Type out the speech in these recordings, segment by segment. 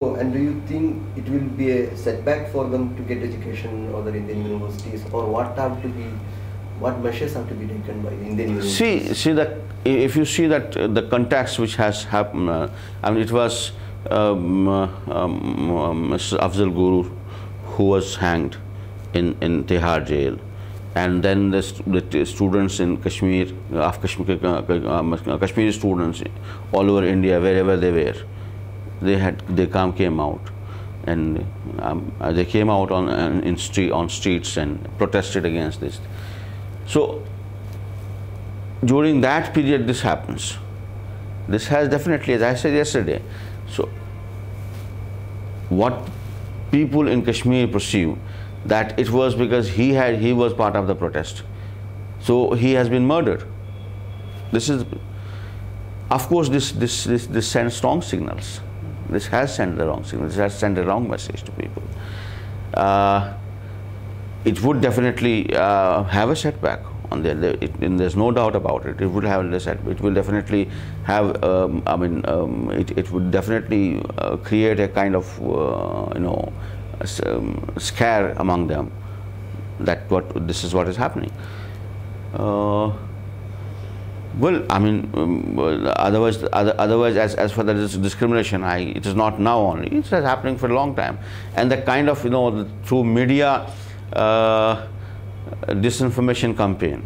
And do you think it will be a setback for them to get education or the Indian universities, or what measures have to be taken by the Indian universities? See that if you see that the context which has happened, I mean, it was Mr. Afzal Guru who was hanged in Tihar jail, and then the students in Kashmir, Kashmiri students all over India, wherever they were, they came out, and they came out on streets and protested against this. So during that period this happens. This has definitely, as I said yesterday, so what people in Kashmir perceive that it was because he was part of the protest, so he has been murdered. This is, of course, this sends strong signals. This has sent the wrong signal. This has sent a wrong message to people. It would definitely have a setback on there. There's no doubt about it. It would have a setback. It will definitely have. It would definitely create a kind of scare among them that this is what is happening. Well, I mean, otherwise, as for the discrimination, it is not now only. It's happening for a long time, and the kind of through media disinformation campaign,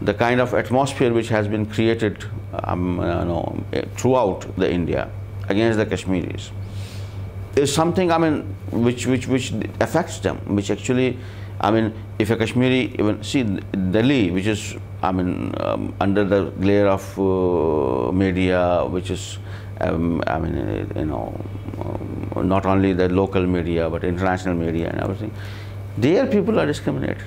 the kind of atmosphere which has been created throughout the India against the Kashmiris is something, I mean, which affects them, which actually, I mean, if a Kashmiri, even see Delhi, which is, I mean, under the glare of media, which is, I mean, not only the local media but international media and everything, their people are discriminated.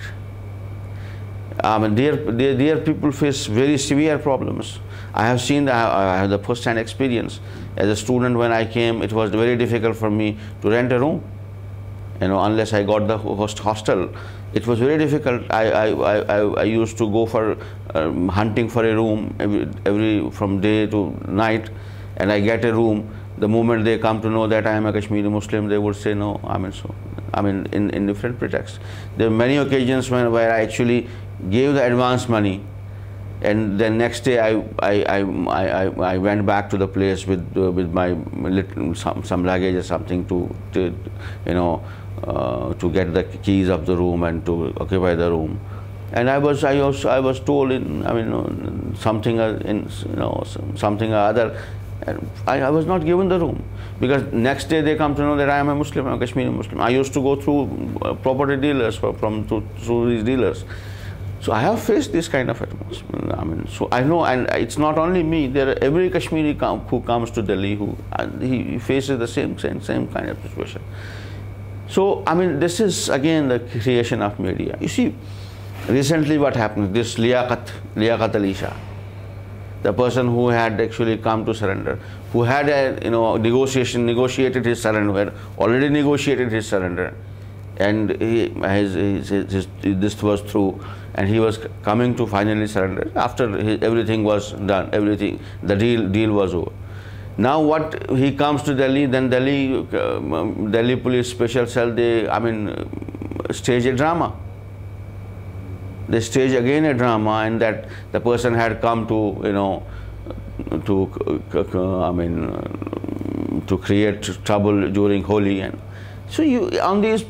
I mean, their people face very severe problems. I have seen that. I have the first-hand experience. As a student, when I came, it was very difficult for me to rent a room. Unless I got the hostel, it was very difficult. I used to go for hunting for a room every from day to night, and I get a room. The moment they come to know that I am a Kashmiri Muslim, they would say no. In different pretexts. There were many occasions where I actually gave the advance money, and then next day I went back to the place with my some luggage or something to get the keys of the room and to occupy the room. And I was told something or other. I was not given the room, because next day they come to know that I am a Muslim, I'm a Kashmiri Muslim. I used to go through property dealers through these dealers. So I have faced this kind of atmosphere. So I know, and it's not only me. Every Kashmiri who comes to Delhi, he faces the same kind of situation. So this is again the creation of media. You see, recently what happened? This liyaqat Ali Shah, the person who had actually come to surrender, who had negotiated his surrender, already negotiated his surrender, and this was through, and he was coming to finally surrender after everything was done, the deal was over. Now what, he comes to Delhi, then Delhi police special cell, they stage a drama. They stage again a drama, and that the person had come to to create trouble during Holi, and so on these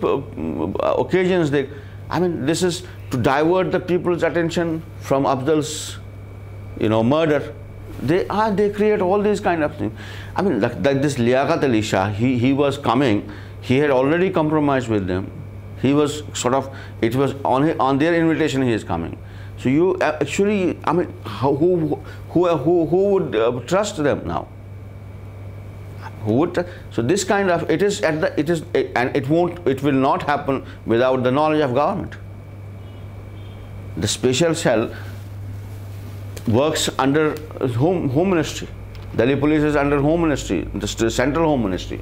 occasions this is to divert the people's attention from Afzal's murder. They create all these kind of things. Like this liyaqat Ali Shah, he was coming. He had already compromised with them. He was it was on their invitation he is coming. So you actually, who would trust them now? Who would? So this kind of, and it will not happen without the knowledge of government. The special cell works under Home Ministry. Delhi Police is under Home Ministry, the Central Home Ministry.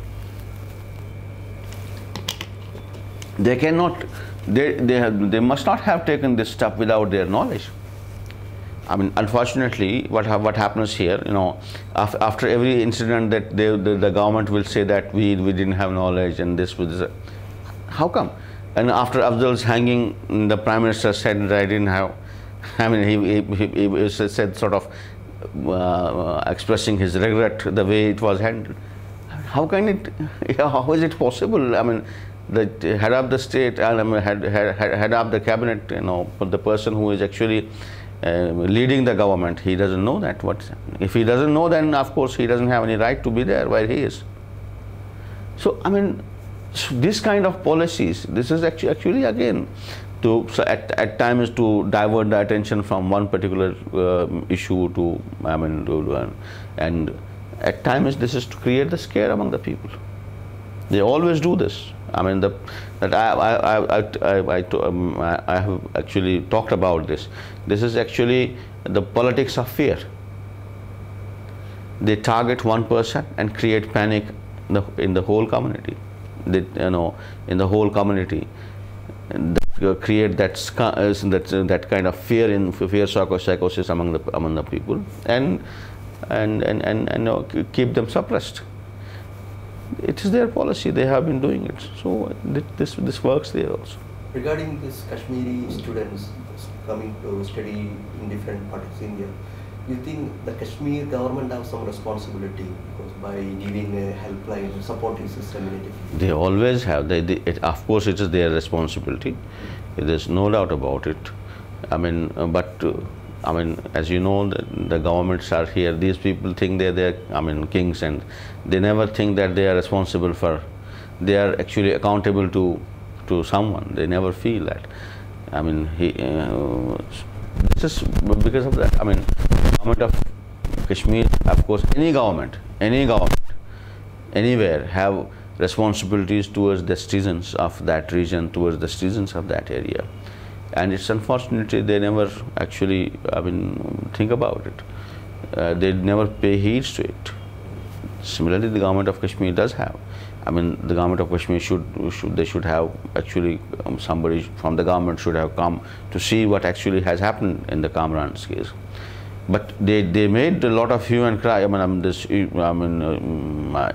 They cannot, they must not have taken this stuff without their knowledge. I mean, unfortunately, what happens here, you know, after every incident that the government will say that we didn't have knowledge and this was, how come? And after Afzal's hanging, the Prime Minister said that I didn't have, I mean, he said sort of expressing his regret the way it was handled. How can it, how is it possible? I mean, the head of the state and head of the cabinet, you know, the person who is actually leading the government, he doesn't know that what's happening. If he doesn't know, then of course he doesn't have any right to be there where he is. So I mean, this kind of policies, this is actually again to at times to divert the attention from one particular issue to, I mean, and at times this is to create the scare among the people. They always do this. I mean, I have actually talked about this. This is actually the politics of fear. They target one person and create panic in the whole community. They, you know, in the whole community, create that kind of fear psychosis among the people, and keep them suppressed. It is their policy. They have been doing it. So this works there also. Regarding this Kashmiri students coming to study in different parts of India, you think the Kashmir government has some responsibility because by giving a helpline, supporting system in it? They always have. Of course, it is their responsibility. There is no doubt about it. I mean, but I mean, as you know, the governments are here. These people think they're I mean, kings, and they never think that they are responsible for. They are actually accountable to someone. They never feel that. I mean, this is because of that. I mean, government of Kashmir, of course, any government, anywhere have responsibilities towards the citizens of that region, towards the citizens of that area. And it's unfortunately they never actually, I mean, think about it. They never pay heed to it. Similarly, the government of Kashmir does have. I mean, the government of Kashmir should have actually somebody from the government should have come to see what actually has happened in the Kamran's case. But they made a lot of hue and cry. I mean,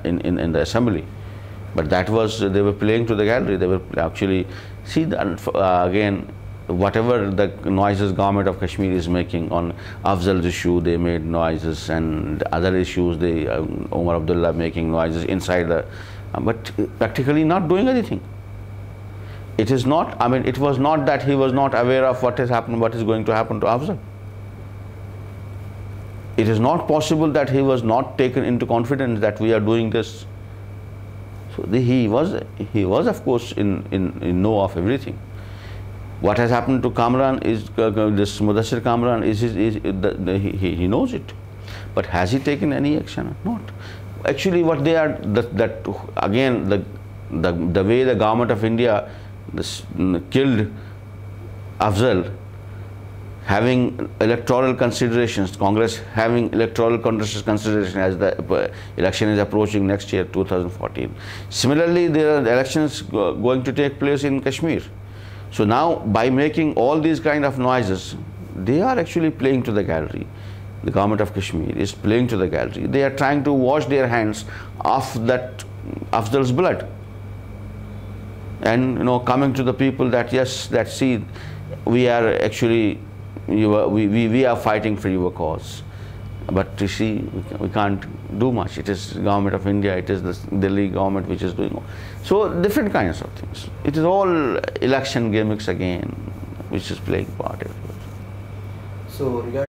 in the assembly. But that was, they were playing to the gallery. They were actually, see, again, whatever the noises government of Kashmir is making on Afzal's issue, they made noises, and other issues, Omar Abdullah making noises inside the, but practically not doing anything. It is not, I mean, it was not that he was not aware of what has happened, what is going to happen to Afzal. It is not possible that he was not taken into confidence that we are doing this. So he was of course in know of everything. What has happened to Kamran is this Mudasir Kamran he knows it, but has he taken any action? Not. Actually, what they are again the way the government of India killed Afzal, having electoral considerations, Congress having electoral consideration as the election is approaching next year, 2014. Similarly, there are elections going to take place in Kashmir. So now, by making all these kind of noises, they are actually playing to the gallery. The government of Kashmir is playing to the gallery. They are trying to wash their hands of that Afzal's blood, and coming to the people that yes, that see, we are actually we are fighting for your cause. But you see, we can't do much. It is the government of India, it is the Delhi government which is doing all. So different kinds of things. It is all election gimmicks again, which is playing part everywhere. So regarding